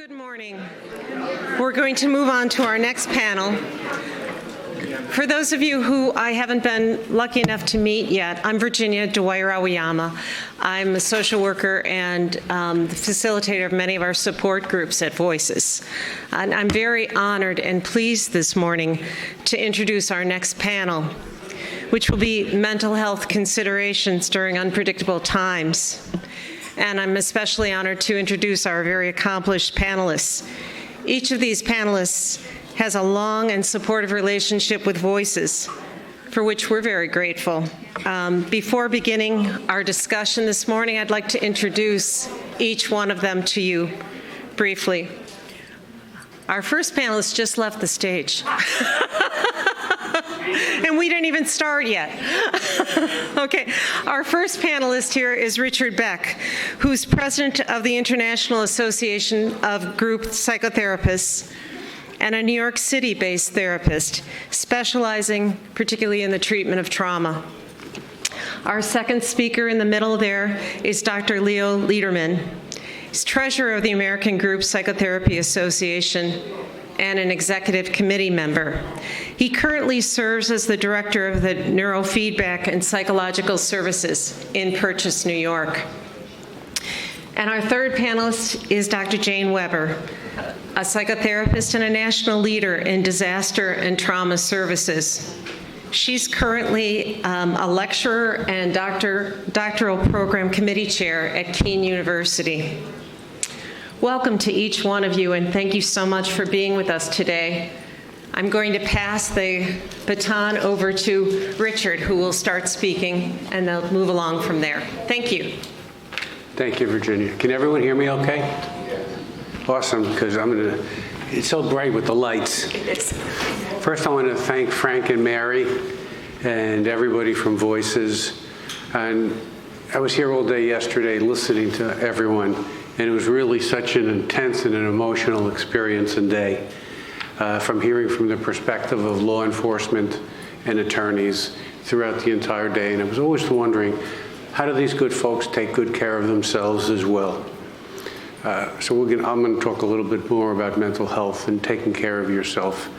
Good morning. We're going to move on to our next panel. For those of you who I haven't been lucky enough to meet yet, I'm Virginia Dwyer-Aoyama. I'm a social worker and the facilitator of many of our support groups at Voices. And I'm very honored and pleased this morning to introduce our next panel, which will be mental health considerations during unpredictable times. And I'm especially honored to introduce our very accomplished panelists. Each of these panelists has a long and supportive relationship with Voices, for which we're very grateful. Before beginning our discussion this morning, I'd like to introduce each one of them to you briefly. Our first panelist just left the stage. And we didn't even start yet. Okay, our first panelist here is Richard Beck, who's president of the International Association of Group Psychotherapists and a New York City-based therapist, specializing particularly in the treatment of trauma. Our second speaker in the middle there is Dr. Leo Lederman. He's treasurer of the American Group Psychotherapy Association and an executive committee member. He currently serves as the director of the Neurofeedback and Psychological Services in Purchase, New York. And our third panelist is Dr. Jane Weber, a psychotherapist and a national leader in disaster and trauma services. She's currently a lecturer and doctoral program committee chair at Kean University. Welcome to each one of you, and thank you so much for being with us today. I'm going to pass the baton over to Richard, who will start speaking, and they'll move along from there. Thank you. Thank you, Virginia. Can everyone hear me okay? Awesome, because it's so bright with the lights. First, I want to thank Frank and Mary and everybody from Voices. And I was here all day yesterday listening to everyone, and it was really such an intense and an emotional experience and day, from hearing from the perspective of law enforcement and attorneys throughout the entire day. And I was always wondering, how do these good folks take good care of themselves as well? So I'm going to talk a little bit more about mental health and taking care of yourself.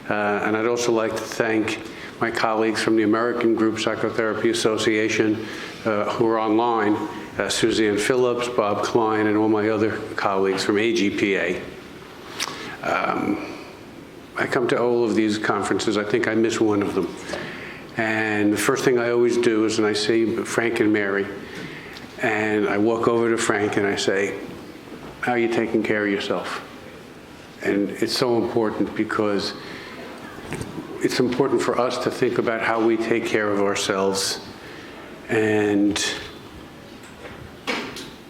And I'd also like to thank my colleagues from the American Group Psychotherapy Association who are online, Suzanne Phillips, Bob Klein, and all my other colleagues from AGPA. I come to all of these conferences. I think I miss one of them. And the first thing I always do is when I see Frank and Mary, and I walk over to Frank and I say, how are you taking care of yourself? And it's so important because it's important for us to think about how we take care of ourselves. And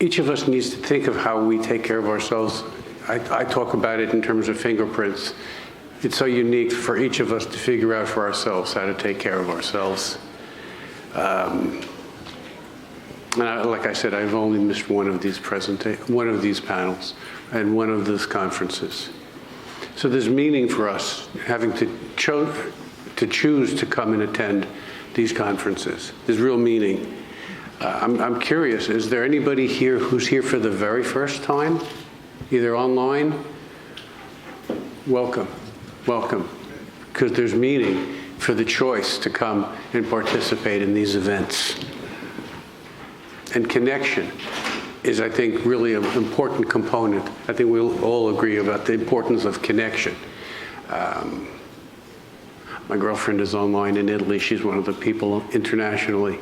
each of us needs to think of how we take care of ourselves. I talk about it in terms of fingerprints. It's so unique for each of us to figure out for ourselves how to take care of ourselves. Like I said, I've only missed one of these panels and one of these conferences. So there's meaning for us having to choose to come and attend these conferences. There's real meaning. I'm curious, is there anybody here who's here for the very first time, either online? Welcome, because there's meaning for the choice to come and participate in these events. And connection is, I think, really an important component. I think we'll all agree about the importance of connection. My girlfriend is online in Italy. She's one of the people internationally.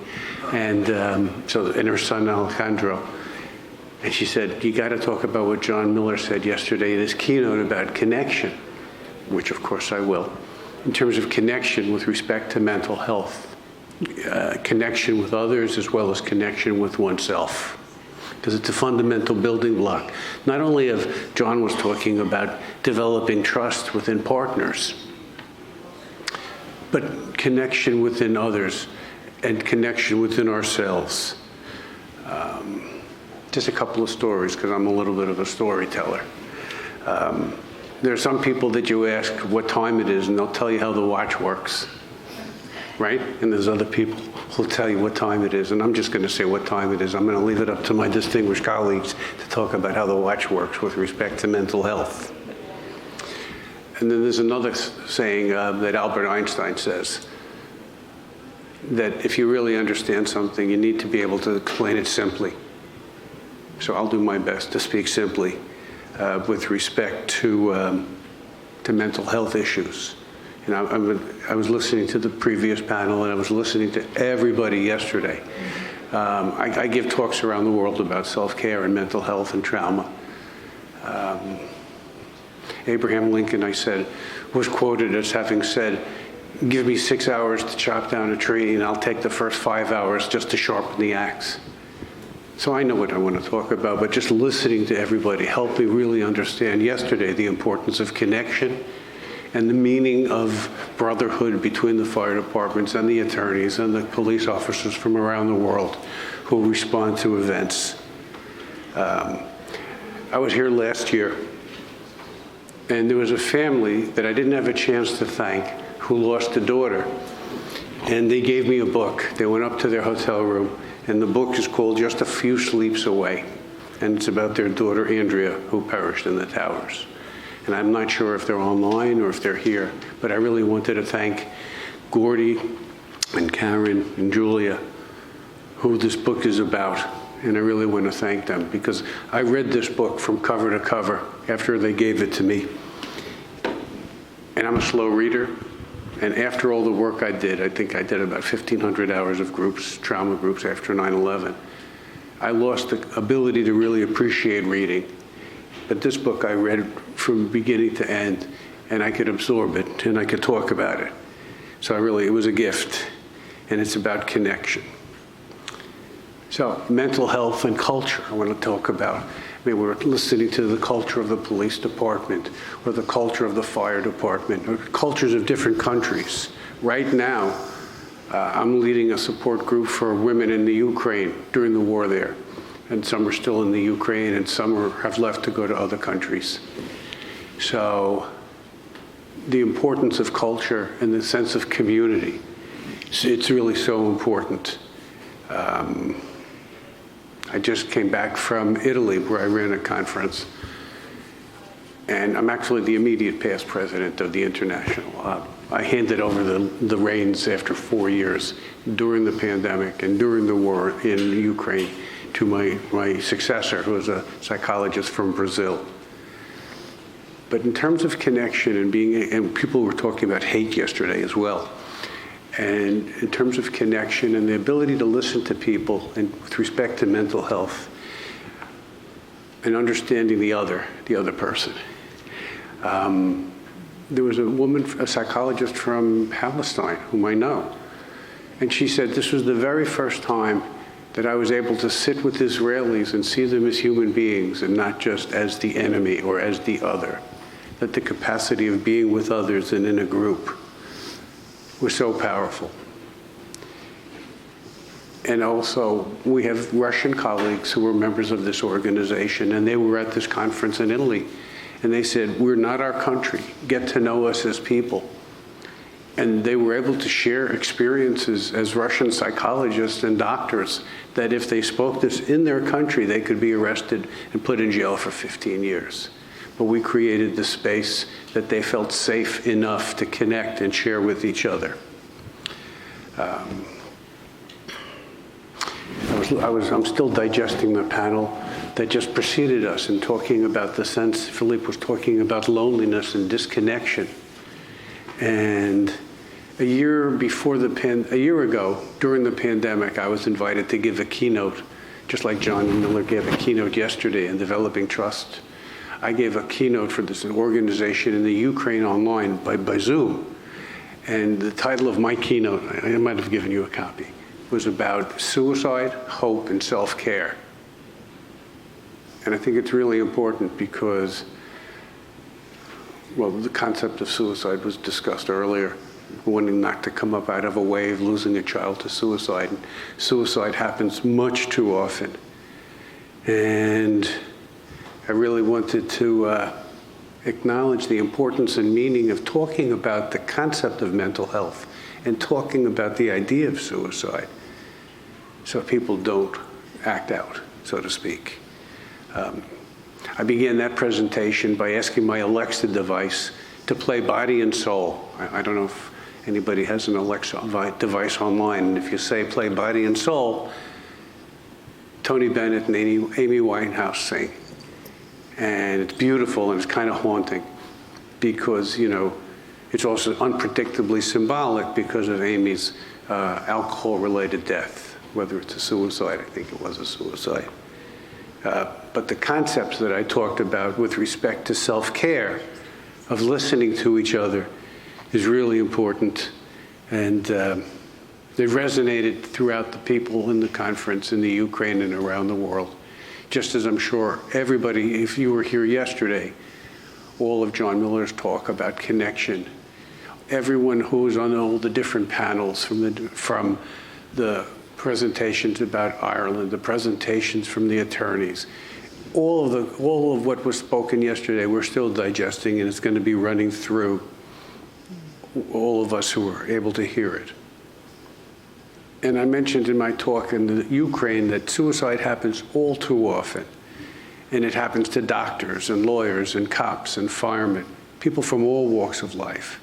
And and her son, Alejandro. And she said, you got to talk about what John Miller said yesterday in his keynote about connection, which of course I will, in terms of connection with respect to mental health, connection with others as well as connection with oneself, because it's a fundamental building block. Not only of John was talking about developing trust within partners, but connection within others and connection within ourselves. Just a couple of stories, because I'm a little bit of a storyteller. There are some people that you ask what time it is, and they'll tell you how the watch works. right? And there's other people who'll tell you what time it is, and I'm just going to say what time it is. I'm going to leave it up to my distinguished colleagues to talk about how the watch works with respect to mental health. And then there's another saying that Albert Einstein says, that if you really understand something, you need to be able to explain it simply. So I'll do my best to speak simply with respect to mental health issues. And I was listening to the previous panel, and I was listening to everybody yesterday. I give talks around the world about self-care and mental health and trauma. Abraham Lincoln, I said, was quoted as having said, "Give me 6 hours to chop down a tree, and I'll take the first 5 hours just to sharpen the axe." So I know what I want to talk about, but just listening to everybody helped me really understand yesterday the importance of connection and the meaning of brotherhood between the fire departments and the attorneys and the police officers from around the world who respond to events. I was here last year, and there was a family that I didn't have a chance to thank who lost a daughter, and they gave me a book. They went up to their hotel room, and the book is called Just a Few Sleeps Away, and it's about their daughter Andrea, who perished in the towers. And I'm not sure if they're online or if they're here, but I really wanted to thank Gordy and Karen and Julia, who this book is about, and I really want to thank them because I read this book from cover to cover after they gave it to me. And I'm a slow reader, and after all the work I did, I think I did about 1,500 hours of groups, trauma groups after 9/11, I lost the ability to really appreciate reading. But this book I read from beginning to end, and I could absorb it, and I could talk about it. So it was a gift, and it's about connection. So mental health and culture, I want to talk about. I mean, we're listening to the culture of the police department, or the culture of the fire department, or cultures of different countries. Right now, I'm leading a support group for women in the Ukraine during the war there. And some are still in the Ukraine, and some have left to go to other countries. So the importance of culture and the sense of community, it's really so important. I just came back from Italy, where I ran a conference, and I'm actually the immediate past president of the International. I handed over the reins after 4 years during the pandemic and during the war in Ukraine to my successor, who is a psychologist from Brazil. But in terms of connection and people were talking about hate yesterday as well. And in terms of connection and the ability to listen to people and with respect to mental health and understanding the other person. There was a woman, a psychologist from Palestine, whom I know. And she said this was the very first time that I was able to sit with Israelis and see them as human beings and not just as the enemy or as the other. That the capacity of being with others and in a group was so powerful. And also, we have Russian colleagues who were members of this organization, and they were at this conference in Italy. And they said, "We're not our country. Get to know us as people." And they were able to share experiences as Russian psychologists and doctors that if they spoke this in their country, they could be arrested and put in jail for 15 years. But we created the space that they felt safe enough to connect and share with each other. I'm still digesting the panel that just preceded us in talking about the sense, Philippe was talking about loneliness and disconnection. And a year ago, during the pandemic, I was invited to give a keynote, just like John Miller gave a keynote yesterday in Developing Trust. I gave a keynote for this organization in the Ukraine online by Zoom. And the title of my keynote, I might have given you a copy, was about suicide, hope, and self-care. And I think it's really important because, well, the concept of suicide was discussed earlier, wanting not to come up out of a wave, losing a child to suicide. And suicide happens much too often. And I really wanted to acknowledge the importance and meaning of talking about the concept of mental health and talking about the idea of suicide so people don't act out, so to speak. I began that presentation by asking my Alexa device to play Body and Soul. I don't know if anybody has an Alexa device online, and if you say play Body and Soul, Tony Bennett and Amy Winehouse sing. And it's beautiful and it's kind of haunting because, you know, it's also unpredictably symbolic because of Amy's alcohol-related death, whether it's a suicide. I think it was a suicide. But the concepts that I talked about with respect to self-care, of listening to each other, is really important. And they resonated throughout the people in the conference in the Ukraine and around the world. Just as I'm sure everybody, if you were here yesterday, all of John Miller's talk about connection, everyone who was on all the different panels from the presentations about Ireland, the presentations from the attorneys, all of what was spoken yesterday, we're still digesting, and it's going to be running through all of us who were able to hear it. And I mentioned in my talk in the Ukraine that suicide happens all too often. And it happens to doctors and lawyers and cops and firemen, people from all walks of life.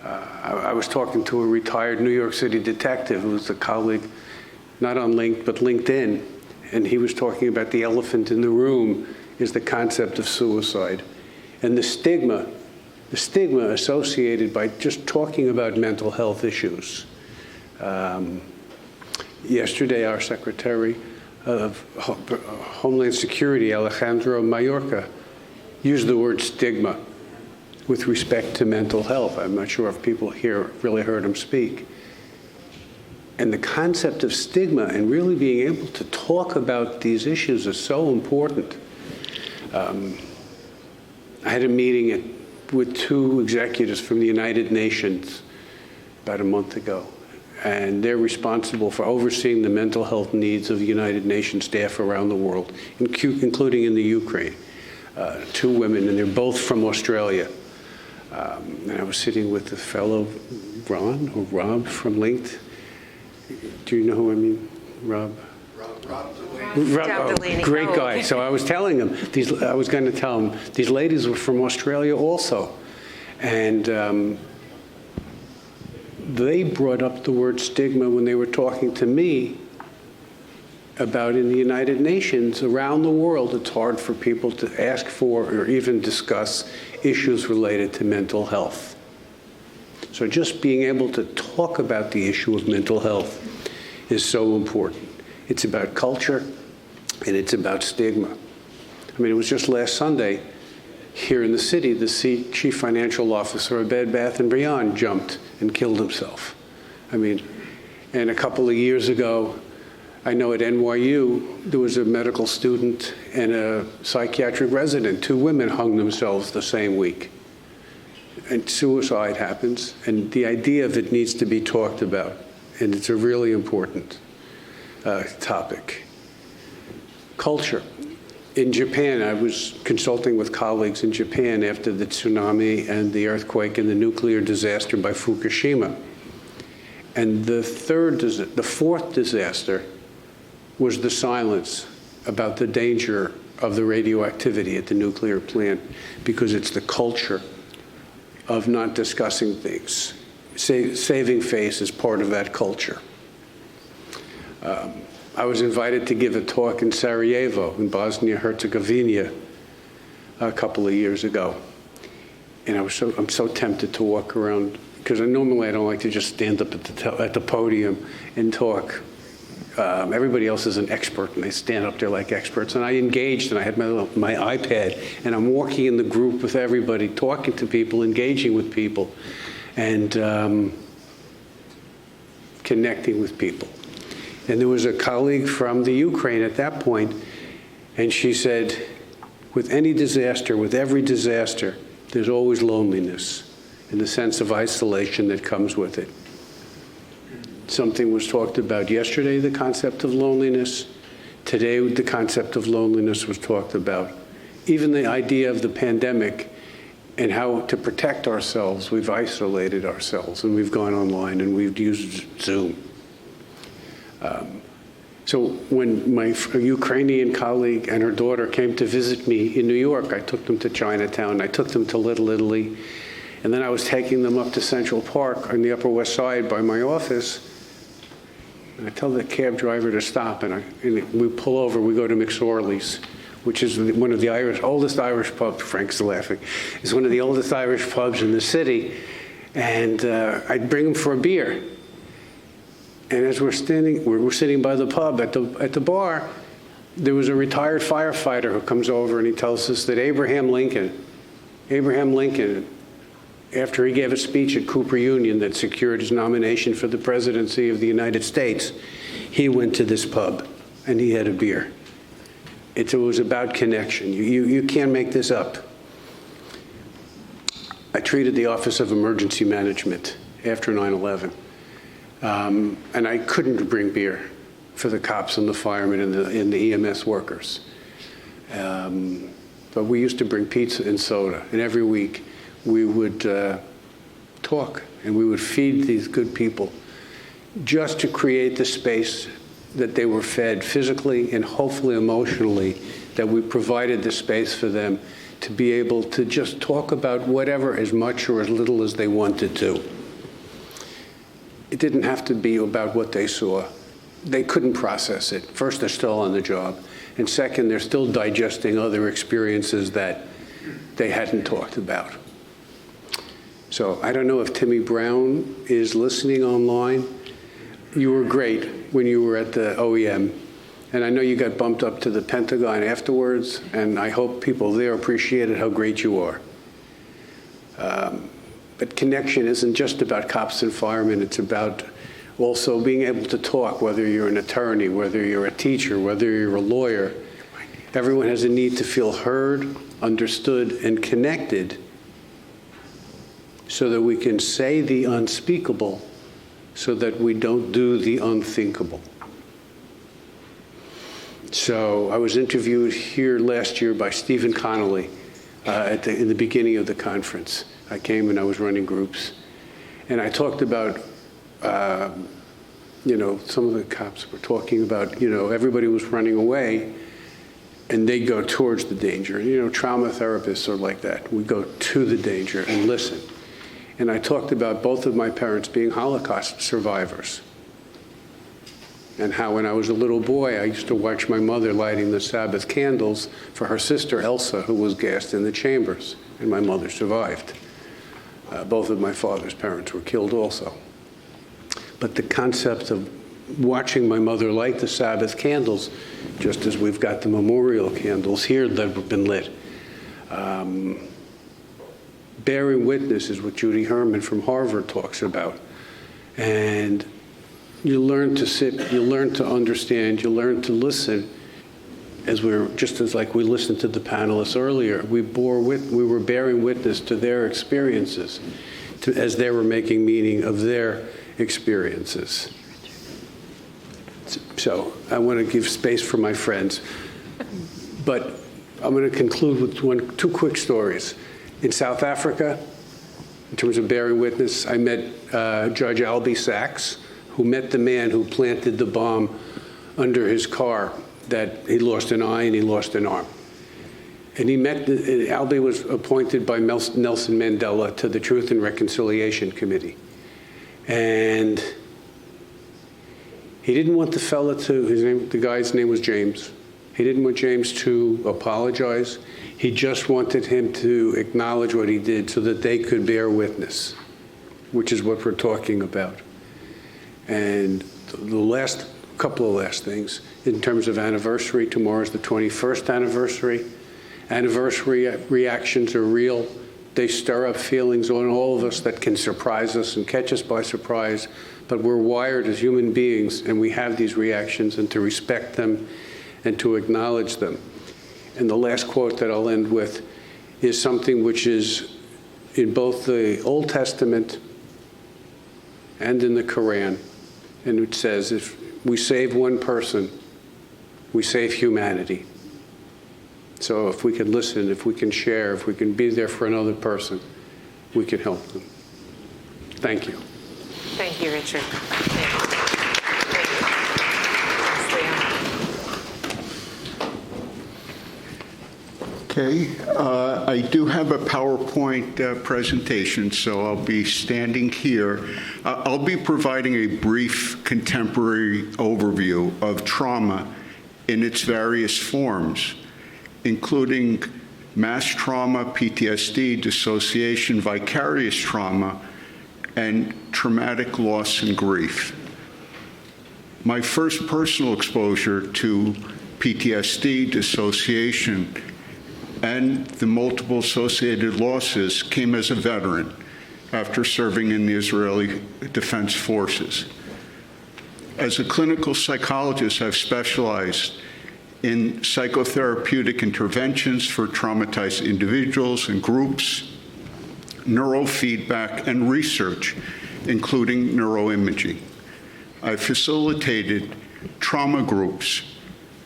I was talking to a retired New York City detective who was a colleague, not on LinkedIn, but LinkedIn. And he was talking about the elephant in the room is the concept of suicide. And the stigma associated by just talking about mental health issues. Yesterday, our Secretary of Homeland Security, Alejandro Mayorkas, used the word stigma with respect to mental health. I'm not sure if people here really heard him speak. And the concept of stigma and really being able to talk about these issues is so important. I had a meeting with two executives from the United Nations about a month ago. And they're responsible for overseeing the mental health needs of the United Nations staff around the world, including in the Ukraine. Two women, and they're both from Australia. And I was sitting with the fellow Ron or Rob from LinkedIn. Do you know who I mean? Rob? Rob Delaney. Great guy. So I was telling him, I was going to tell him, these ladies were from Australia also. And they brought up the word stigma when they were talking to me about in the United Nations around the world. It's hard for people to ask for or even discuss issues related to mental health. So just being able to talk about the issue of mental health is so important. It's about culture and it's about stigma. I mean, it was just last Sunday here in the city, the chief financial officer of Bed Bath & Beyond jumped and killed himself. I mean, and a couple of years ago, I know at NYU, there was a medical student and a psychiatric resident. Two women hung themselves the same week. And suicide happens, and the idea of it needs to be talked about. And it's a really important topic. Culture. In Japan, I was consulting with colleagues in Japan after the tsunami and the earthquake and the nuclear disaster by Fukushima. And the fourth disaster was the silence about the danger of the radioactivity at the nuclear plant, because it's the culture of not discussing things. Saving face is part of that culture. I was invited to give a talk in Sarajevo, in Bosnia-Herzegovina, a couple of years ago. And I'm so tempted to walk around, because normally I don't like to just stand up at the podium and talk. Everybody else is an expert, and they stand up there like experts. And I engaged, and I had my iPad, and I'm walking in the group with everybody, talking to people, engaging with people, and connecting with people. And there was a colleague from the Ukraine at that point, and she said, with any disaster, with every disaster, there's always loneliness and the sense of isolation that comes with it. Something was talked about yesterday, the concept of loneliness. Today, the concept of loneliness was talked about. Even the idea of the pandemic and how to protect ourselves, we've isolated ourselves, and we've gone online, and we've used Zoom. So when my Ukrainian colleague and her daughter came to visit me in New York, I took them to Chinatown, I took them to Little Italy, and then I was taking them up to Central Park on the Upper West Side by my office. And I tell the cab driver to stop, and we pull over, we go to McSorley's, which is one of the oldest Irish pubs. Frank's laughing. It's one of the oldest Irish pubs in the city, and I'd bring them for a beer. And as we're sitting by the pub at the bar, there was a retired firefighter who comes over and he tells us that Abraham Lincoln, after he gave a speech at Cooper Union that secured his nomination for the presidency of the United States, he went to this pub and he had a beer. It was about connection. You can't make this up. I treated the Office of Emergency Management after 9/11. And I couldn't bring beer for the cops and the firemen and the EMS workers. But we used to bring pizza and soda, and every week we would talk, and we would feed these good people just to create the space that they were fed physically and hopefully emotionally, that we provided the space for them to be able to just talk about whatever, as much or as little as they wanted to. It didn't have to be about what they saw. They couldn't process it. First, they're still on the job. And second, they're still digesting other experiences that they hadn't talked about. So I don't know if Timmy Brown is listening online. You were great when you were at the OEM. And I know you got bumped up to the Pentagon afterwards, and I hope people there appreciated how great you are. But connection isn't just about cops and firemen. It's about also being able to talk, whether you're an attorney, whether you're a teacher, whether you're a lawyer. Everyone has a need to feel heard, understood, and connected so that we can say the unspeakable so that we don't do the unthinkable. So I was interviewed here last year by Stephen Connolly in the beginning of the conference. I came and I was running groups, and I talked about, some of the cops were talking about, everybody was running away, and they go towards the danger. Trauma therapists are like that. We go to the danger and listen. And I talked about both of my parents being Holocaust survivors, and how when I was a little boy, I used to watch my mother lighting the Sabbath candles for her sister Elsa, who was gassed in the chambers, and my mother survived. Both of my father's parents were killed also. But the concept of watching my mother light the Sabbath candles, just as we've got the memorial candles here that have been lit. Bearing witness is what Judy Herman from Harvard talks about. And you learn to sit, you learn to understand, you learn to listen. Just as like we listened to the panelists earlier, we were bearing witness to their experiences as they were making meaning of their experiences. So I want to give space for my friends. But I'm going to conclude with two quick stories. In South Africa, in terms of bearing witness, I met Judge Albie Sachs, who met the man who planted the bomb under his car, that he lost an eye and he lost an arm. And Albie was appointed by Nelson Mandela to the Truth and Reconciliation Committee. And he didn't want the guy's name was James. He didn't want James to apologize. He just wanted him to acknowledge what he did so that they could bear witness, which is what we're talking about. And the couple of last things. In terms of anniversary, tomorrow is the 21st anniversary. Anniversary reactions are real. They stir up feelings on all of us that can surprise us and catch us by surprise. But we're wired as human beings, and we have these reactions, and to respect them and to acknowledge them. And the last quote that I'll end with is something which is in both the Old Testament and in the Quran. And it says, if we save one person, we save humanity. So if we can listen, if we can share, if we can be there for another person, we can help them. Thank you. Thank you, Richard. Okay, I do have a PowerPoint presentation, so I'll be standing here. I'll be providing a brief contemporary overview of trauma in its various forms, including mass trauma, PTSD, dissociation, vicarious trauma, and traumatic loss and grief. My first personal exposure to PTSD, dissociation, and the multiple associated losses came as a veteran after serving in the Israeli Defense Forces. As a clinical psychologist, I've specialized in psychotherapeutic interventions for traumatized individuals and groups, neurofeedback, and research, including neuroimaging. I've facilitated trauma groups,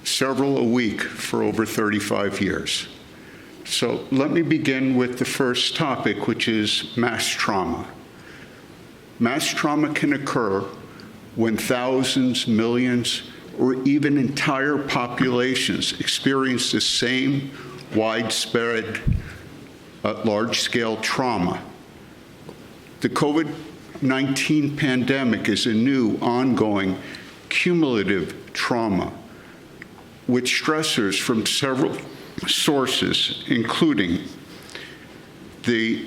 several a week, for over 35 years. So let me begin with the first topic, which is mass trauma. Mass trauma can occur when thousands, millions, or even entire populations experience the same widespread, large-scale trauma. The COVID-19 pandemic is a new, ongoing, cumulative trauma with stressors from several sources, including the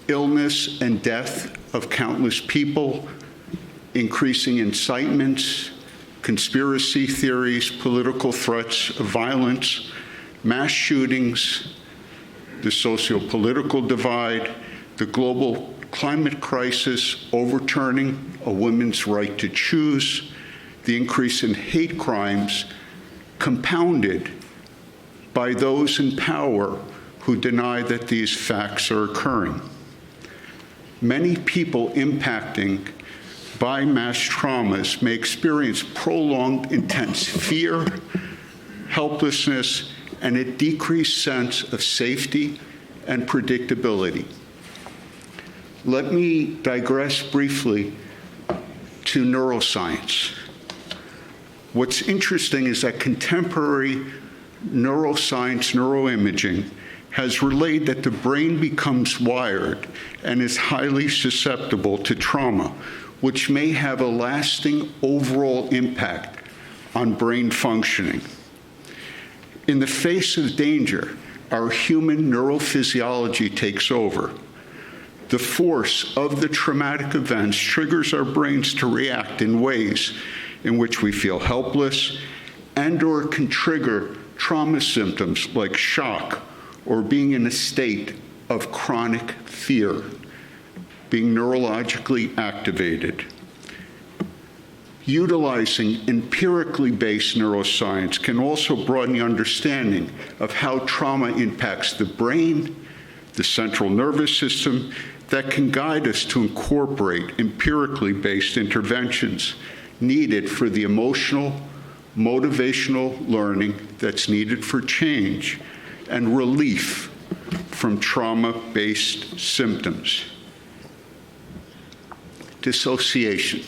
illness and death of countless people, increasing incitements, conspiracy theories, political threats of violence, mass shootings, the socio-political divide, the global climate crisis, overturning a woman's right to choose, the increase in hate crimes, compounded by those in power who deny that these facts are occurring. Many people impacting by mass traumas may experience prolonged intense fear, helplessness, and a decreased sense of safety and predictability. Let me digress briefly to neuroscience. What's interesting is that contemporary neuroscience, neuroimaging, has relayed that the brain becomes wired and is highly susceptible to trauma, which may have a lasting overall impact on brain functioning. In the face of danger, our human neurophysiology takes over. The force of the traumatic events triggers our brains to react in ways in which we feel helpless and/or can trigger trauma symptoms like shock or being in a state of chronic fear, being neurologically activated. Utilizing empirically based neuroscience can also broaden the understanding of how trauma impacts the brain, the central nervous system, that can guide us to incorporate empirically based interventions needed for the emotional, motivational learning that's needed for change and relief from trauma-based symptoms. Dissociation.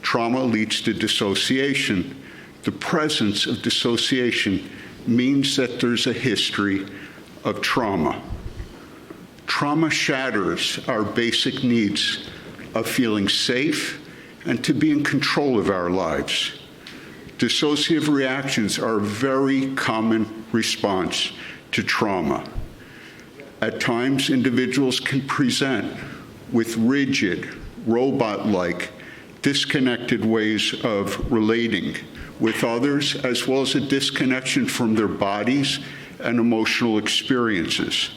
Trauma leads to dissociation. The presence of dissociation means that there's a history of trauma. Trauma shatters our basic needs of feeling safe and to be in control of our lives. Dissociative reactions are a very common response to trauma. At times, individuals can present with rigid, robot-like, disconnected ways of relating with others, as well as a disconnection from their bodies and emotional experiences.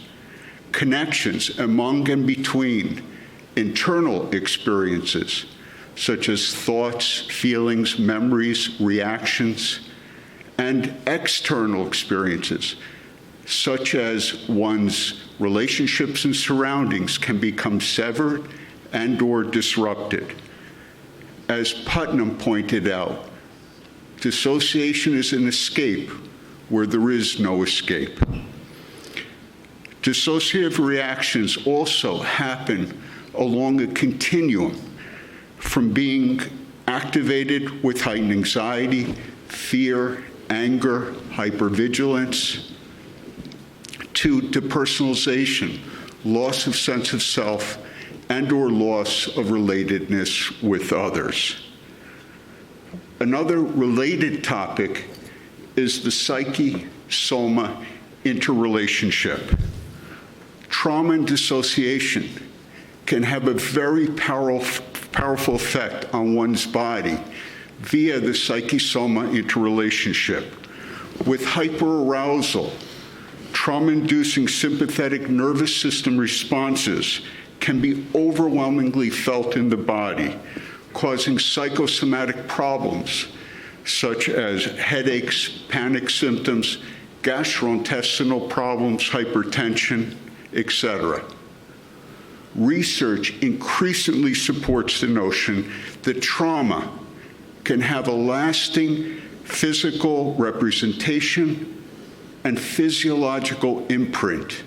Connections among and between internal experiences, such as thoughts, feelings, memories, reactions, and external experiences, such as one's relationships and surroundings, can become severed and/or disrupted. As Putnam pointed out, dissociation is an escape where there is no escape. Dissociative reactions also happen along a continuum from being activated with heightened anxiety, fear, anger, hypervigilance, to depersonalization, loss of sense of self, and/or loss of relatedness with others. Another related topic is the psyche-soma interrelationship. Trauma and dissociation can have a very powerful effect on one's body via the psyche-soma interrelationship. With hyperarousal, trauma-inducing sympathetic nervous system responses can be overwhelmingly felt in the body, causing psychosomatic problems such as headaches, panic symptoms, gastrointestinal problems, hypertension, etc. Research increasingly supports the notion that trauma can have a lasting physical representation and physiological imprint.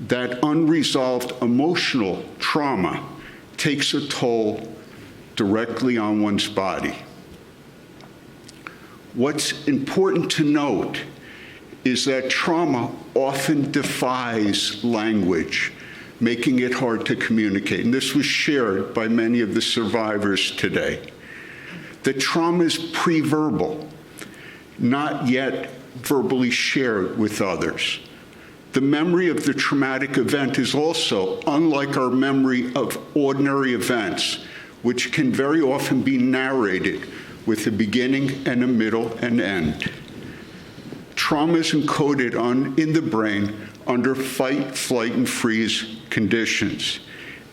That unresolved emotional trauma takes a toll directly on one's body. What's important to note is that trauma often defies language, making it hard to communicate. And this was shared by many of the survivors today. That trauma is pre-verbal, not yet verbally shared with others. The memory of the traumatic event is also unlike our memory of ordinary events, which can very often be narrated with a beginning and a middle and end. Trauma is encoded in the brain under fight, flight, and freeze conditions.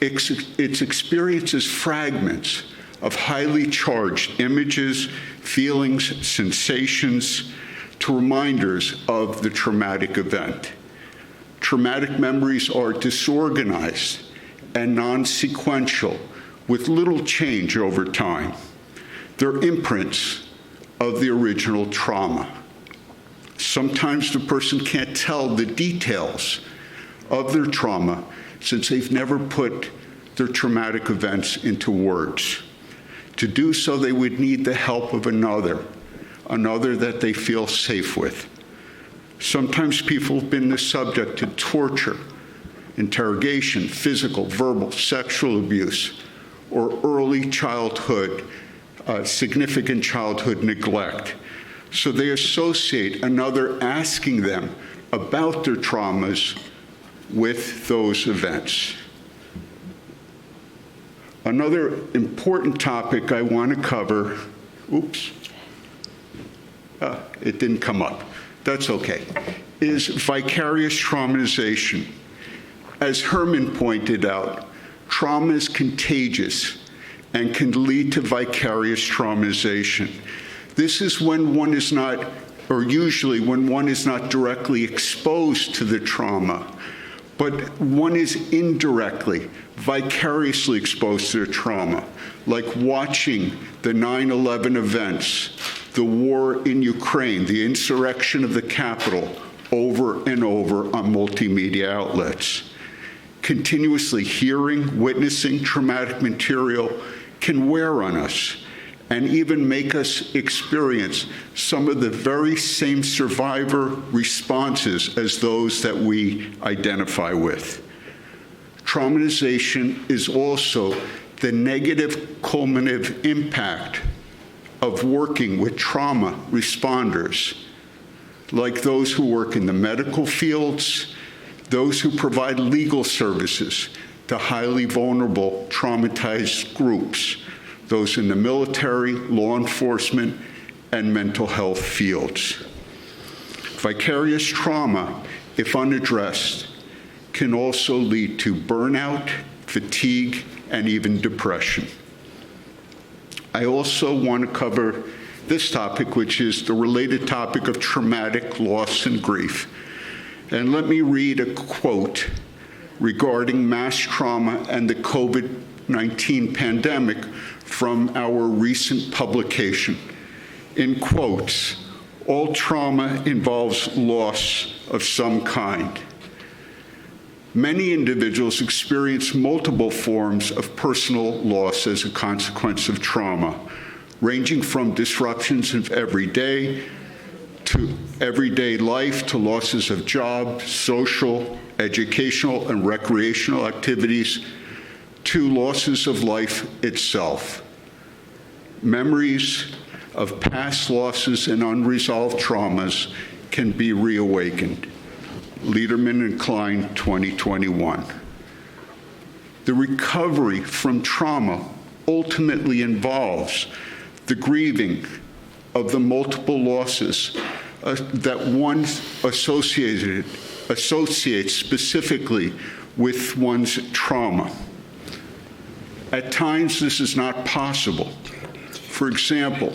It experiences fragments of highly charged images, feelings, sensations, to reminders of the traumatic event. Traumatic memories are disorganized and non-sequential, with little change over time. They're imprints of the original trauma. Sometimes the person can't tell the details of their trauma since they've never put their traumatic events into words. To do so, they would need the help of another that they feel safe with. Sometimes people have been the subject to torture, interrogation, physical, verbal, sexual abuse, or early childhood, significant childhood neglect. So they associate another asking them about their traumas with those events. Another important topic I want to cover, it didn't come up. That's okay, is vicarious traumatization. As Herman pointed out, trauma is contagious and can lead to vicarious traumatization. This is when one is not, or usually when one is not directly exposed to the trauma, but one is indirectly, vicariously exposed to the trauma, like watching the 9/11 events, the war in Ukraine, the insurrection of the Capitol, over and over on multimedia outlets. Continuously hearing, witnessing traumatic material can wear on us and even make us experience some of the very same survivor responses as those that we identify with. Traumatization is also the negative cumulative impact of working with trauma responders, like those who work in the medical fields, those who provide legal services to highly vulnerable, traumatized groups, those in the military, law enforcement, and mental health fields. Vicarious trauma, if unaddressed, can also lead to burnout, fatigue, and even depression. I also want to cover this topic, which is the related topic of traumatic loss and grief. And let me read a quote regarding mass trauma and the COVID-19 pandemic from our recent publication. In quotes, All trauma involves loss of some kind. Many individuals experience multiple forms of personal loss as a consequence of trauma, ranging from disruptions of everyday life to losses of job, social, educational, and recreational activities, to losses of life itself. Memories of past losses and unresolved traumas can be reawakened. Liederman and Klein, 2021. The recovery from trauma ultimately involves the grieving of the multiple losses that one associates specifically with one's trauma. At times, this is not possible. For example,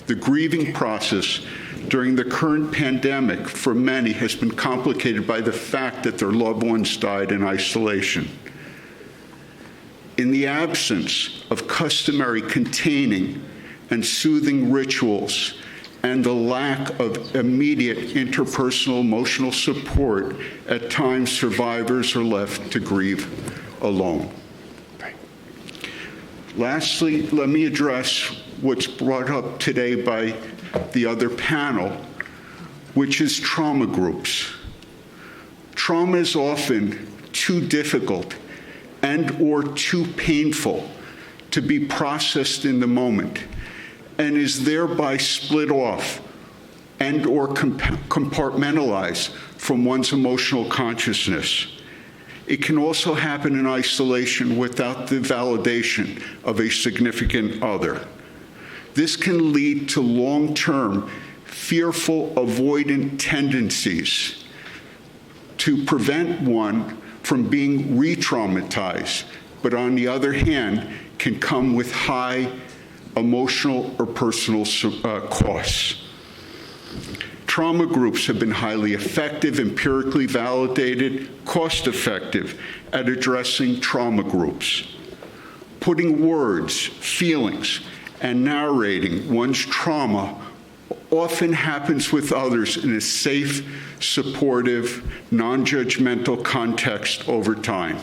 the grieving process during the current pandemic for many has been complicated by the fact that their loved ones died in isolation. In the absence of customary containing and soothing rituals and the lack of immediate interpersonal emotional support, at times survivors are left to grieve alone. Lastly, let me address what's brought up today by the other panel, which is trauma groups. Trauma is often too difficult and or too painful to be processed in the moment, and is thereby split off and or compartmentalized from one's emotional consciousness. It can also happen in isolation without the validation of a significant other. This can lead to long-term, fearful, avoidant tendencies to prevent one from being re-traumatized, but on the other hand, can come with high emotional or personal costs. Trauma groups have been highly effective, empirically validated, cost-effective at addressing trauma groups. Putting words, feelings, and narrating one's trauma often happens with others in a safe, supportive, non-judgmental context over time.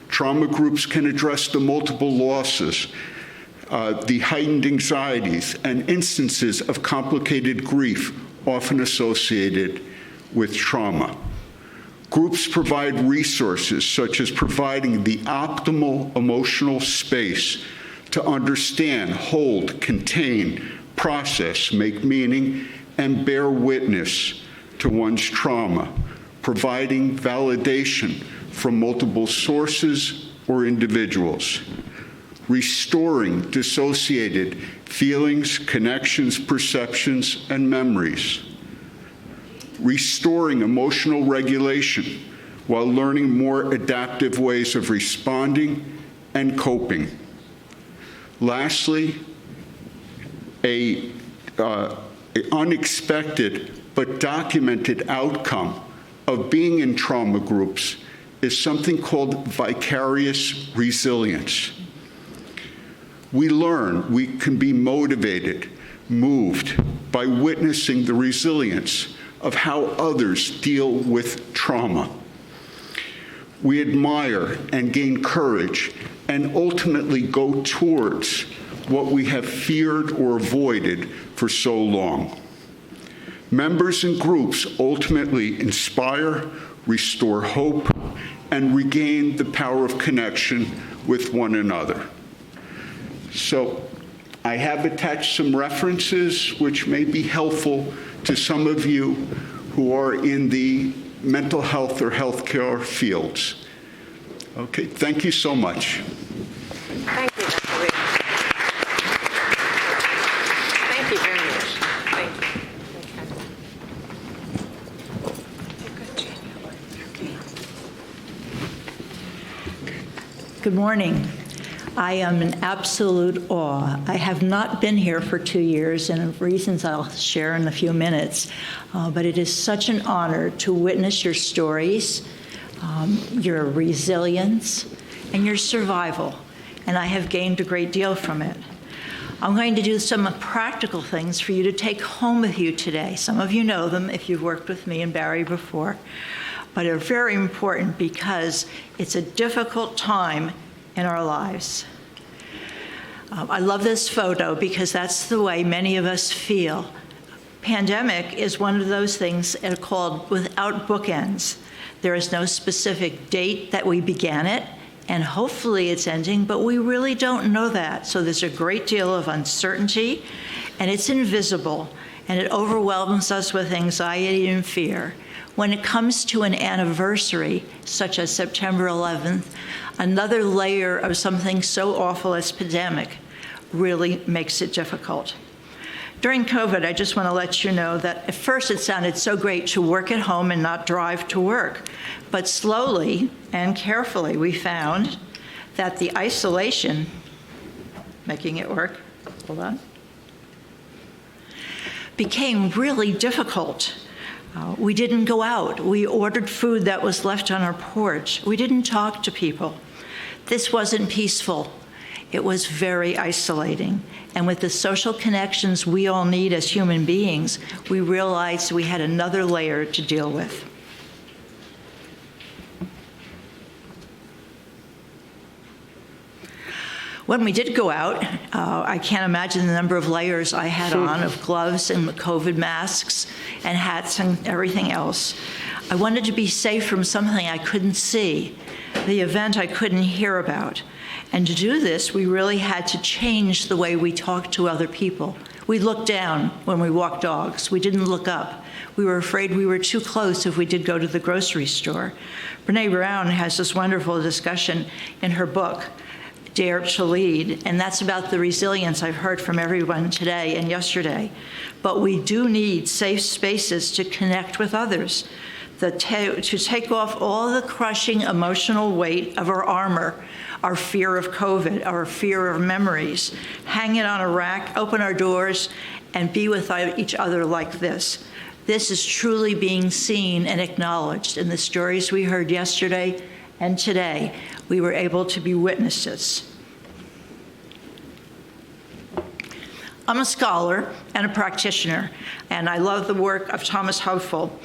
Trauma groups can address the multiple losses, the heightened anxieties, and instances of complicated grief often associated with trauma. Groups provide resources such as providing the optimal emotional space to understand, hold, contain, process, make meaning, and bear witness to one's trauma, providing validation from multiple sources or individuals, restoring dissociated feelings, connections, perceptions, and memories, restoring emotional regulation while learning more adaptive ways of responding and coping. Lastly, an unexpected but documented outcome of being in trauma groups is something called vicarious resilience. We learn we can be motivated, moved by witnessing the resilience of how others deal with trauma. We admire and gain courage and ultimately go towards what we have feared or avoided for so long. Members and groups ultimately inspire, restore hope, and regain the power of connection with one another. So I have attached some references which may be helpful to some of you who are in the mental health or healthcare fields. Okay, thank you so much. Thank you, Dr. Lee. Thank you very much. Thank you. Good morning. I am in absolute awe. I have not been here for 2 years, and of reasons I'll share in a few minutes, but it is such an honor to witness your stories, your resilience, and your survival, and I have gained a great deal from it. I'm going to do some practical things for you to take home with you today. Some of you know them if you've worked with me and Barry before, but are very important because it's a difficult time in our lives. I love this photo because that's the way many of us feel. Pandemic is one of those things called without bookends. There is no specific date that we began it, and hopefully it's ending, but we really don't know that. So there's a great deal of uncertainty, and it's invisible, and it overwhelms us with anxiety and fear. When it comes to an anniversary, such as September 11th, another layer of something so awful as pandemic really makes it difficult. During COVID, I just want to let you know that at first it sounded so great to work at home and not drive to work. But slowly and carefully, we found that the isolation, making it work, hold on, became really difficult. We didn't go out. We ordered food that was left on our porch. We didn't talk to people. This wasn't peaceful. It was very isolating. And with the social connections we all need as human beings, we realized we had another layer to deal with. When we did go out, I can't imagine the number of layers I had on of gloves and COVID masks and hats and everything else. I wanted to be safe from something I couldn't see, the event I couldn't hear about. And to do this, we really had to change the way we talked to other people. We looked down when we walked dogs. We didn't look up. We were afraid we were too close if we did go to the grocery store. Brene Brown has this wonderful discussion in her book, Dare to Lead, and that's about the resilience I've heard from everyone today and yesterday. But we do need safe spaces to connect with others, to take off all the crushing emotional weight of our armor, our fear of COVID, our fear of memories, hang it on a rack, open our doors, and be with each other like this. This is truly being seen and acknowledged in the stories we heard yesterday and today. We were able to be witnesses. I'm a scholar and a practitioner, and I love the work of Thomas Hopeful,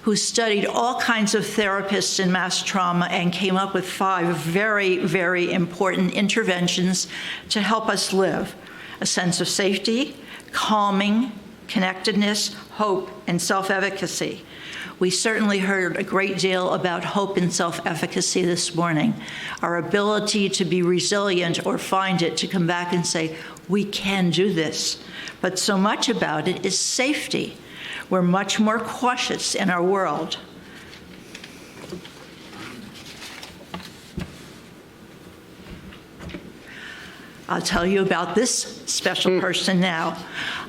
who studied all kinds of therapists in mass trauma and came up with 5 very, very important interventions to help us live: a sense of safety, calming, connectedness, hope, and self-efficacy. We certainly heard a great deal about hope and self-efficacy this morning, our ability to be resilient or find it, to come back and say, we can do this. But so much about it is safety. We're much more cautious in our world. I'll tell you about this special person now.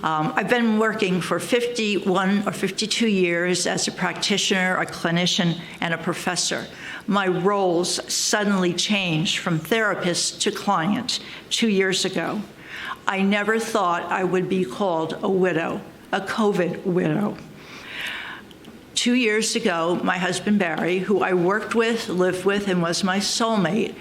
I've been working for 51 or 52 years as a practitioner, a clinician, and a professor. My roles suddenly changed from therapist to client 2 years ago. I never thought I would be called a widow, a COVID widow. 2 years ago, my husband Barry, who I worked with, lived with, and was my soulmate,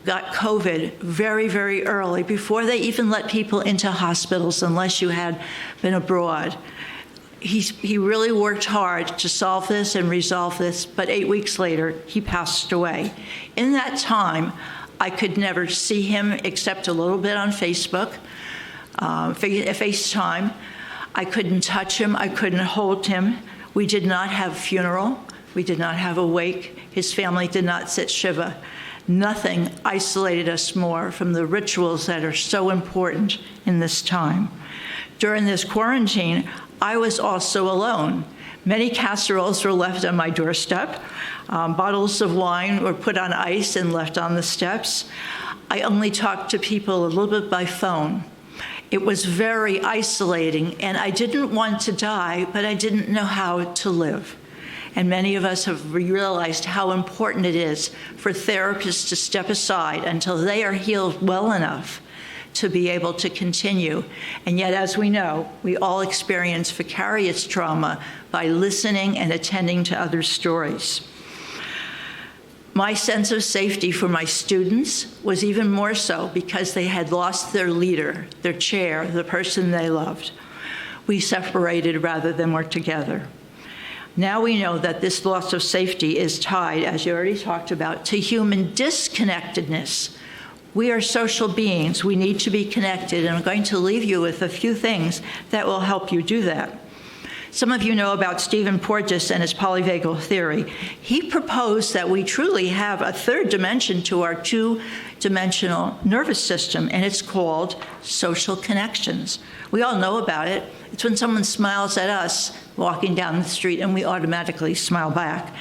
got COVID very, very early, before they even let people into hospitals unless you had been abroad. He really worked hard to solve this and resolve this, but 8 weeks later, he passed away. In that time, I could never see him except a little bit on Facebook, FaceTime. I couldn't touch him. I couldn't hold him. We did not have a funeral. We did not have a wake. His family did not sit Shiva. Nothing isolated us more from the rituals that are so important in this time. During this quarantine, I was also alone. Many casseroles were left on my doorstep. Bottles of wine were put on ice and left on the steps. I only talked to people a little bit by phone. It was very isolating, and I didn't want to die, but I didn't know how to live. And many of us have realized how important it is for therapists to step aside until they are healed well enough to be able to continue. And yet, as we know, we all experience vicarious trauma by listening and attending to others' stories. My sense of safety for my students was even more so because they had lost their leader, their chair, the person they loved. We separated rather than were together. Now we know that this loss of safety is tied, as you already talked about, to human disconnectedness. We are social beings. We need to be connected, and I'm going to leave you with a few things that will help you do that. Some of you know about Stephen Porges and his polyvagal theory. He proposed that we truly have a third dimension to our two-dimensional nervous system, and it's called social connections. We all know about it. It's when someone smiles at us walking down the street and we automatically smile back.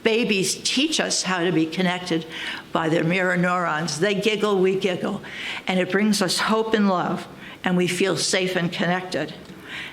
Babies teach us how to be connected by their mirror neurons. They giggle, we giggle, and it brings us hope and love, and we feel safe and connected.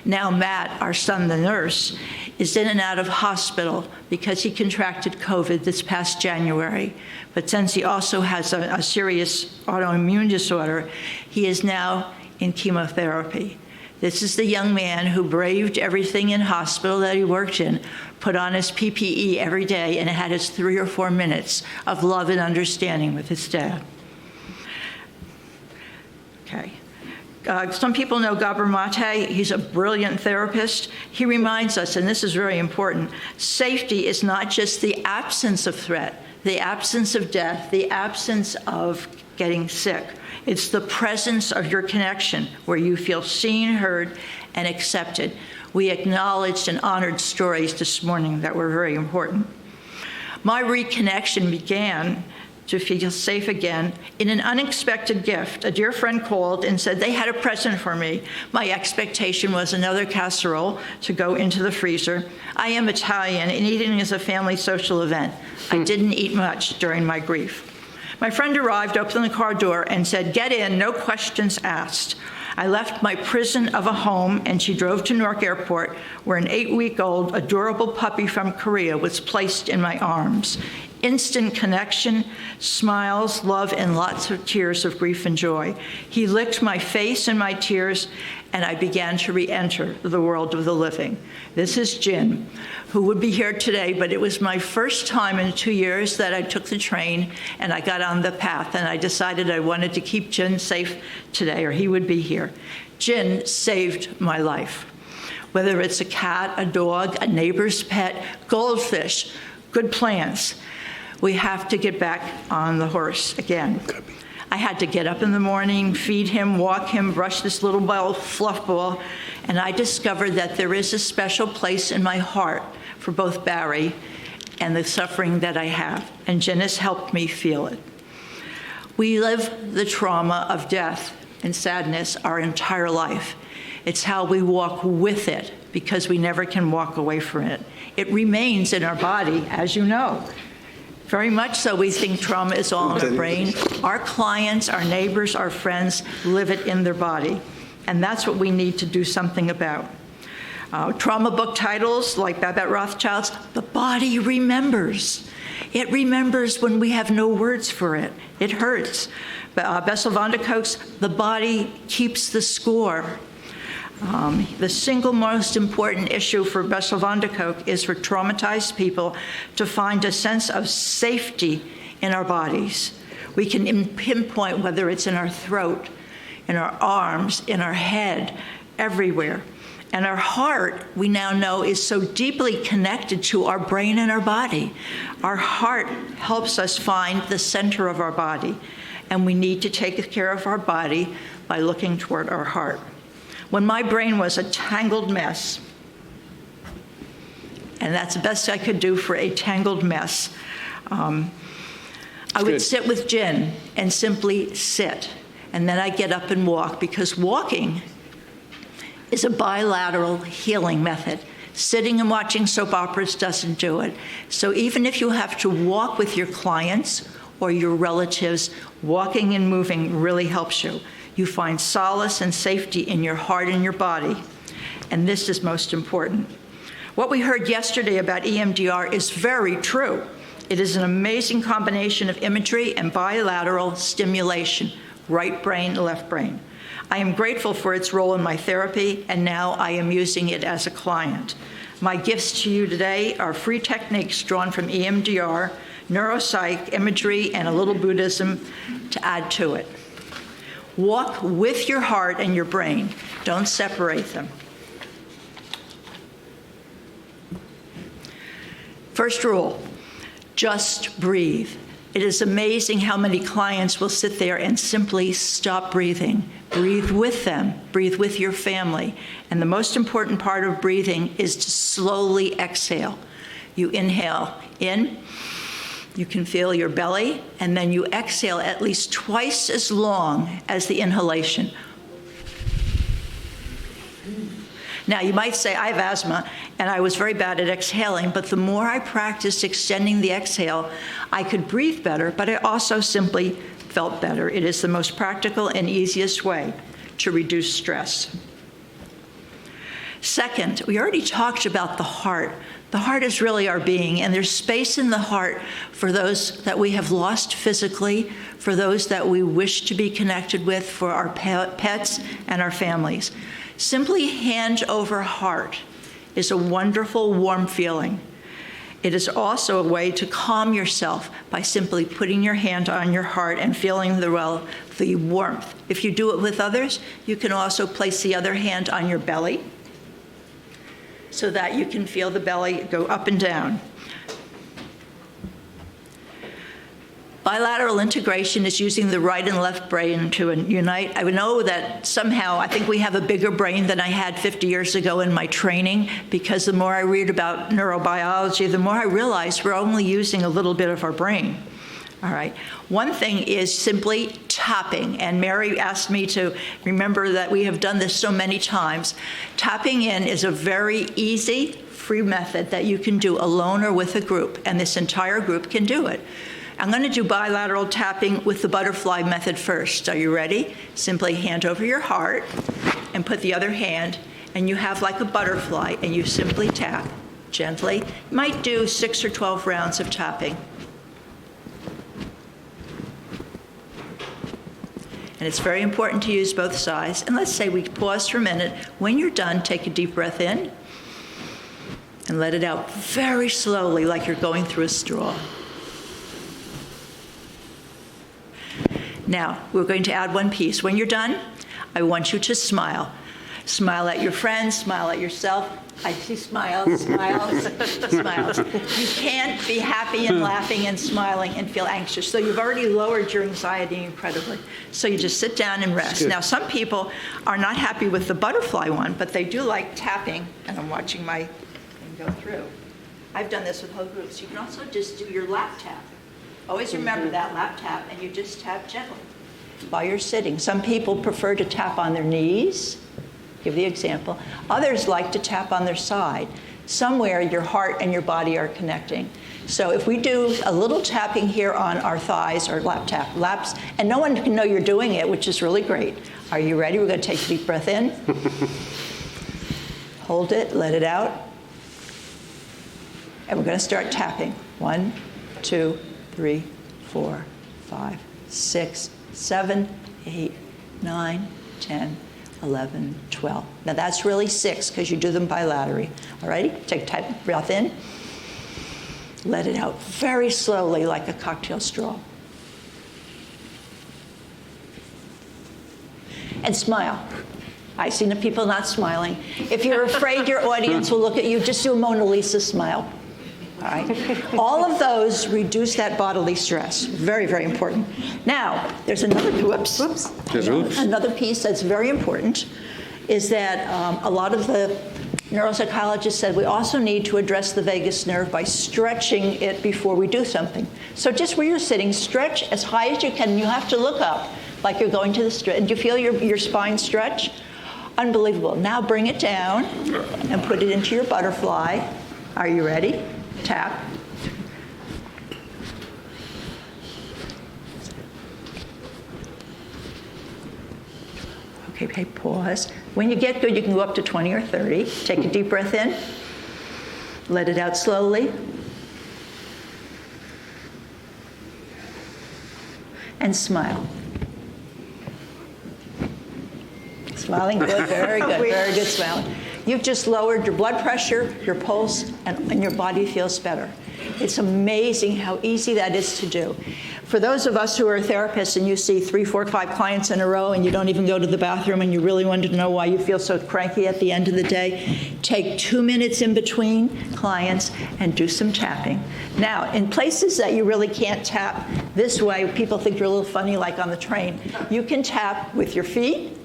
Now Matt, our son, the nurse, is in and out of hospital because he contracted COVID this past January. But since he also has a serious autoimmune disorder, he is now in chemotherapy. This is the young man who braved everything in hospital that he worked in, put on his PPE every day, and had his 3 or 4 minutes of love and understanding with his dad. Okay. Some people know Gabor Mate. He's a brilliant therapist. He reminds us, and this is very important, safety is not just the absence of threat, the absence of death, the absence of getting sick. It's the presence of your connection where you feel seen, heard, and accepted. We acknowledged and honored stories this morning that were very important. My reconnection began to feel safe again in an unexpected gift. A dear friend called and said they had a present for me. My expectation was another casserole to go into the freezer. I am Italian, and eating is a family social event. I didn't eat much during my grief. My friend arrived, opened the car door, and said, "Get in, no questions asked." I left my prison of a home, and she drove to Newark Airport, where an 8-week-old adorable puppy from Korea was placed in my arms. Instant connection, smiles, love, and lots of tears of grief and joy. He licked my face and my tears, and I began to re-enter the world of the living. This is Jin, who would be here today, but it was my first time in 2 years that I took the train and I got on the path, and I decided I wanted to keep Jin safe today, or he would be here. Jin saved my life. Whether it's a cat, a dog, a neighbor's pet, goldfish, good plants, we have to get back on the horse again. I had to get up in the morning, feed him, walk him, brush this little ball, fluff ball, and I discovered that there is a special place in my heart for both Barry and the suffering that I have, and Jen has helped me feel it. We live the trauma of death and sadness our entire life. It's how we walk with it because we never can walk away from it. It remains in our body, as you know. Very much so, we think trauma is all in our brain. Our clients, our neighbors, our friends live it in their body. And that's what we need to do something about. Trauma book titles like Babette Rothschild's, The Body Remembers. It remembers when we have no words for it. It hurts. Bessel van der Kolk's The Body Keeps the Score. The single most important issue for Bessel van der Kolk is for traumatized people to find a sense of safety in our bodies. We can pinpoint whether it's in our throat, in our arms, in our head, everywhere. And our heart, we now know, is so deeply connected to our brain and our body. Our heart helps us find the center of our body, and we need to take care of our body by looking toward our heart. When my brain was a tangled mess, and that's the best I could do for a tangled mess, I would sit with Jen and simply sit. And then I'd get up and walk, because walking is a bilateral healing method. Sitting and watching soap operas doesn't do it. So even if you have to walk with your clients or your relatives, walking and moving really helps you. You find solace and safety in your heart and your body. And this is most important. What we heard yesterday about EMDR is very true. It is an amazing combination of imagery and bilateral stimulation, right brain, left brain. I am grateful for its role in my therapy, and now I am using it as a client. My gifts to you today are free techniques drawn from EMDR, neuropsych, imagery, and a little Buddhism to add to it. Walk with your heart and your brain. Don't separate them. First rule, just breathe. It is amazing how many clients will sit there and simply stop breathing. Breathe with them. Breathe with your family. And the most important part of breathing is to slowly exhale. You inhale in, you can feel your belly, and then you exhale at least twice as long as the inhalation. Now, you might say, I have asthma, and I was very bad at exhaling, but the more I practiced extending the exhale, I could breathe better, but I also simply felt better. It is the most practical and easiest way to reduce stress. Second, we already talked about the heart. The heart is really our being, and there's space in the heart for those that we have lost physically, for those that we wish to be connected with, for our pets and our families. Simply hand over heart is a wonderful, warm feeling. It is also a way to calm yourself by simply putting your hand on your heart and feeling the warmth. If you do it with others, you can also place the other hand on your belly so that you can feel the belly go up and down. Bilateral integration is using the right and left brain to unite. I know that somehow I think we have a bigger brain than I had 50 years ago in my training, because the more I read about neurobiology, the more I realize we're only using a little bit of our brain. All right. One thing is simply tapping, and Mary asked me to remember that we have done this so many times. Tapping in is a very easy, free method that you can do alone or with a group, and this entire group can do it. I'm going to do bilateral tapping with the butterfly method first. Are you ready? Simply hand over your heart and put the other hand, and you have like a butterfly, and you simply tap gently. You might do 6 or 12 rounds of tapping. And it's very important to use both sides. And let's say we pause for a minute. When you're done, take a deep breath in and let it out very slowly, like you're going through a straw. Now, we're going to add one piece. When you're done, I want you to smile. Smile at your friends, smile at yourself. I see smiles, smiles, smiles. You can't be happy and laughing and smiling and feel anxious. So you've already lowered your anxiety incredibly. So you just sit down and rest. Now, some people are not happy with the butterfly one, but they do like tapping, and I'm watching my thing go through. I've done this with whole groups. You can also just do your lap tap. Always remember that lap tap, and you just tap gently while you're sitting. Some people prefer to tap on their knees. Give the example. Others like to tap on their side. Somewhere your heart and your body are connecting. So if we do a little tapping here on our thighs, or laps, and no one can know you're doing it, which is really great. Are you ready? We're going to take a deep breath in. Hold it, let it out. And we're going to start tapping. 1, 2, 3, 4, 5, 6, 7, 8, 9, 10, 11, 12. Now that's really 6 because you do them bilaterally. All right? Take a tight breath in. Let it out very slowly like a cocktail straw. And smile. I've seen the people not smiling. If you're afraid your audience will look at you, just do a Mona Lisa smile. All right. All of those reduce that bodily stress. Very, very important. Now, there's another, another piece that's very important is that a lot of the neuropsychologists said we also need to address the vagus nerve by stretching it before we do something. So just where you're sitting, stretch as high as you can. You have to look up like you're going to the stretch. And do you feel your spine stretch? Unbelievable. Now bring it down and put it into your butterfly. Are you ready? Tap. Okay, pause. When you get good, you can go up to 20 or 30. Take a deep breath in. Let it out slowly. And smile. Smiling good, very good smiling. You've just lowered your blood pressure, your pulse, and your body feels better. It's amazing how easy that is to do. For those of us who are therapists and you see 3, 4, 5 clients in a row and you don't even go to the bathroom and you really want to know why you feel so cranky at the end of the day, take 2 minutes in between clients and do some tapping. Now, in places that you really can't tap this way, people think you're a little funny, like on the train, you can tap with your feet.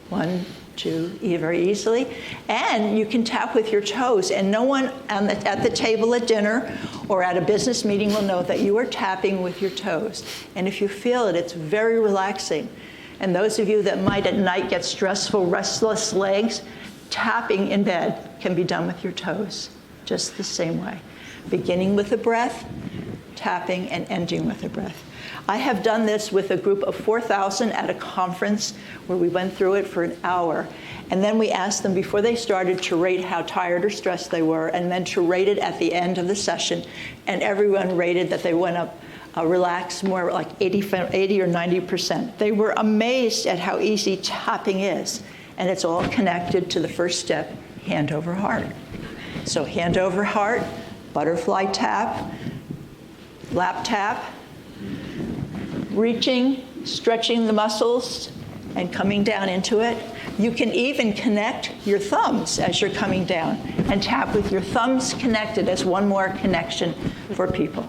1, 2, very easily. And you can tap with your toes. And no one at the table at dinner or at a business meeting will know that you are tapping with your toes. And if you feel it, it's very relaxing. And those of you that might at night get stressful, restless legs, tapping in bed can be done with your toes, just the same way. Beginning with a breath, tapping, and ending with a breath. I have done this with a group of 4,000 at a conference where we went through it for an hour. And then we asked them before they started to rate how tired or stressed they were, and then to rate it at the end of the session. And everyone rated that they went up relaxed more like 80 or 90%. They were amazed at how easy tapping is. And it's all connected to the first step, hand over heart. So hand over heart, butterfly tap, lap tap, reaching, stretching the muscles, and coming down into it. You can even connect your thumbs as you're coming down and tap with your thumbs connected as one more connection for people.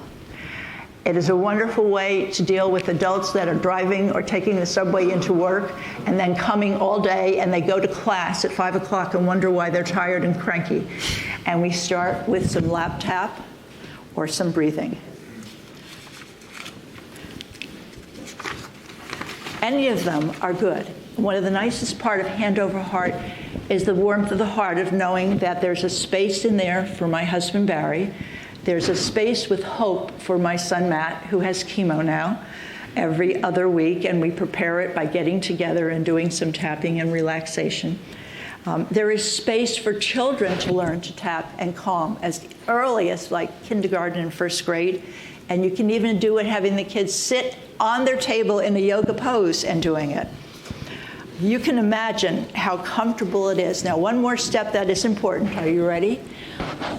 It is a wonderful way to deal with adults that are driving or taking the subway into work and then coming all day, and they go to class at 5 o'clock and wonder why they're tired and cranky. And we start with some lap tap or some breathing. Any of them are good. One of the nicest part of hand over heart is the warmth of the heart of knowing that there's a space in there for my husband, Barry. There's a space with hope for my son, Matt, who has chemo now every other week, and we prepare it by getting together and doing some tapping and relaxation. There is space for children to learn to tap and calm as early as like kindergarten and first grade. And you can even do it having the kids sit on their table in a yoga pose and doing it. You can imagine how comfortable it is. Now, one more step that is important. Are you ready?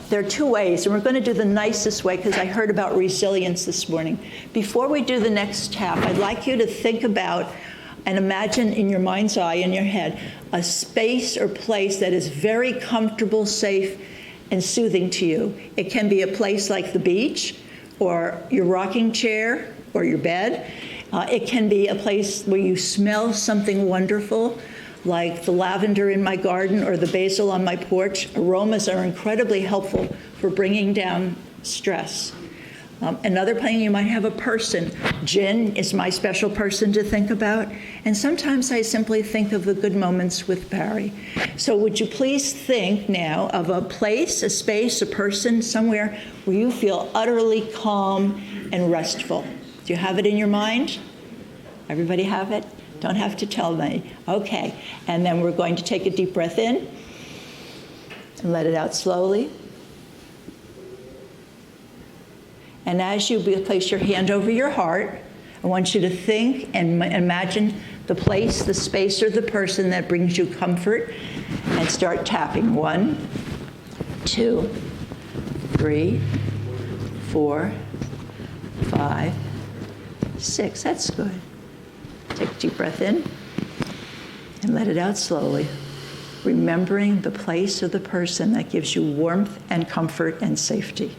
There are 2 ways, and we're going to do the nicest way because I heard about resilience this morning. Before we do the next tap, I'd like you to think about and imagine in your mind's eye, in your head, a space or place that is very comfortable, safe, and soothing to you. It can be a place like the beach, or your rocking chair, or your bed. It can be a place where you smell something wonderful, like the lavender in my garden or the basil on my porch. Aromas are incredibly helpful for bringing down stress. Another thing, you might have a person. Jen is my special person to think about. And sometimes I simply think of the good moments with Barry. So would you please think now of a place, a space, a person, somewhere where you feel utterly calm and restful. Do you have it in your mind? Everybody have it? Don't have to tell me. Okay. And then we're going to take a deep breath in and let it out slowly. And as you place your hand over your heart, I want you to think and imagine the place, the space, or the person that brings you comfort, and start tapping. 1, 2, 3, 4, 5, 6. That's good. Take a deep breath in and let it out slowly, remembering the place or the person that gives you warmth and comfort and safety.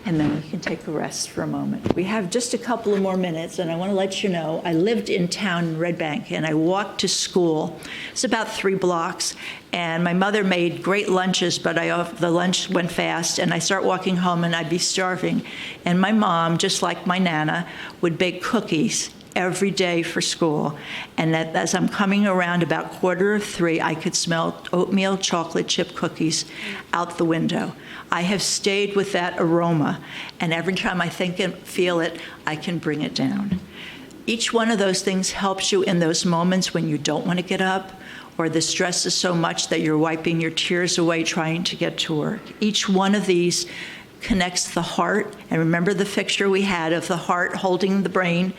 And then we can take a rest for a moment. We have just a couple of more minutes, and I want to let you know, I lived in town in Red Bank, and I walked to school. It's about 3 blocks, and my mother made great lunches, but the lunch went fast, and I start walking home, and I'd be starving. And my mom, just like my Nana, would bake cookies every day for school. And as I'm coming around about 2:45, I could smell oatmeal chocolate chip cookies out the window. I have stayed with that aroma, and every time I think and feel it, I can bring it down. Each one of those things helps you in those moments when you don't want to get up, or the stress is so much that you're wiping your tears away trying to get to work. Each one of these connects the heart, and remember the picture we had of the heart holding the brain.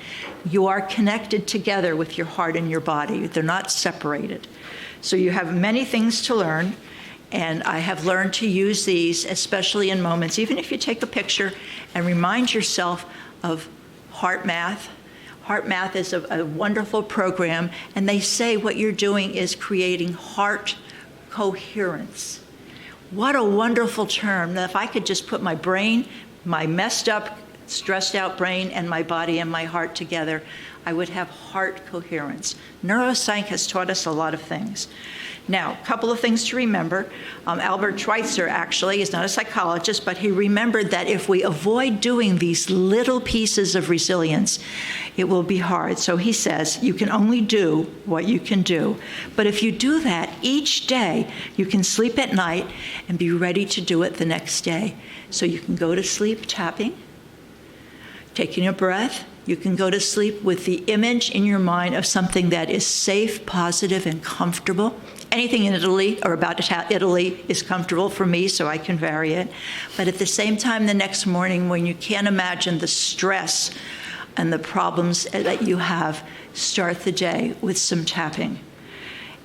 You are connected together with your heart and your body. They're not separated. So you have many things to learn. And I have learned to use these, especially in moments, even if you take a picture and remind yourself of Heart Math. Heart Math is a wonderful program, and they say what you're doing is creating heart coherence. What a wonderful term. That if I could just put my brain, my messed up, stressed out brain, and my body and my heart together, I would have heart coherence. Neuroscience has taught us a lot of things. Now, a couple of things to remember. Albert Schweitzer actually is not a psychologist, but he remembered that if we avoid doing these little pieces of resilience, it will be hard. So he says, you can only do what you can do. But if you do that each day, you can sleep at night and be ready to do it the next day. So you can go to sleep tapping, taking a breath. You can go to sleep with the image in your mind of something that is safe, positive, and comfortable. Anything in Italy or about Italy is comfortable for me, so I can vary it. But at the same time, the next morning, when you can't imagine the stress and the problems that you have, start the day with some tapping.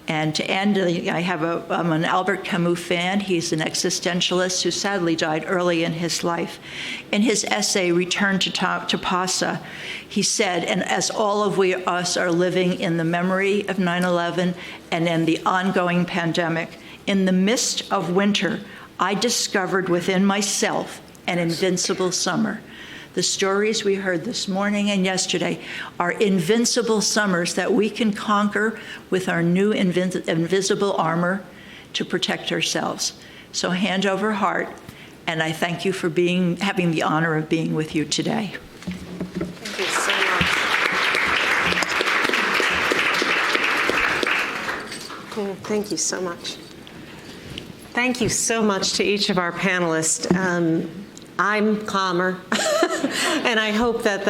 And to end, I'm an Albert Camus fan. He's an existentialist who sadly died early in his life. In his essay, Return to Pasa, he said, and as all of us are living in the memory of 9/11 and in the ongoing pandemic, in the midst of winter, I discovered within myself an invincible summer. The stories we heard this morning and yesterday are invincible summers that we can conquer with our new invisible armor to protect ourselves. So hand over heart, and I thank you for having the honor of being with you today. Thank you so much. Cool. Thank you so much. Thank you so much to each of our panelists. I'm calmer, and I hope that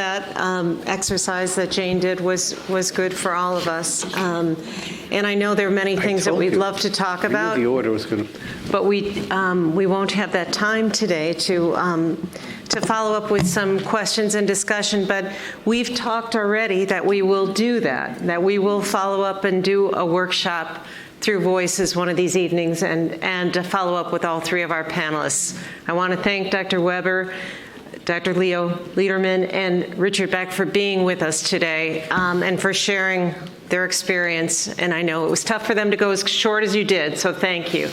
exercise that Jane did was good for all of us. And I know there are many things that we'd love to talk about. I knew the order was going to. But we won't have that time today to follow up with some questions and discussion. But we've talked already that we will do that we will follow up and do a workshop through Voices one of these evenings and to follow up with all three of our panelists. I want to thank Dr. Weber, Dr. Leo Liederman, and Richard Beck for being with us today and for sharing their experience. And I know it was tough for them to go as short as you did, so thank you.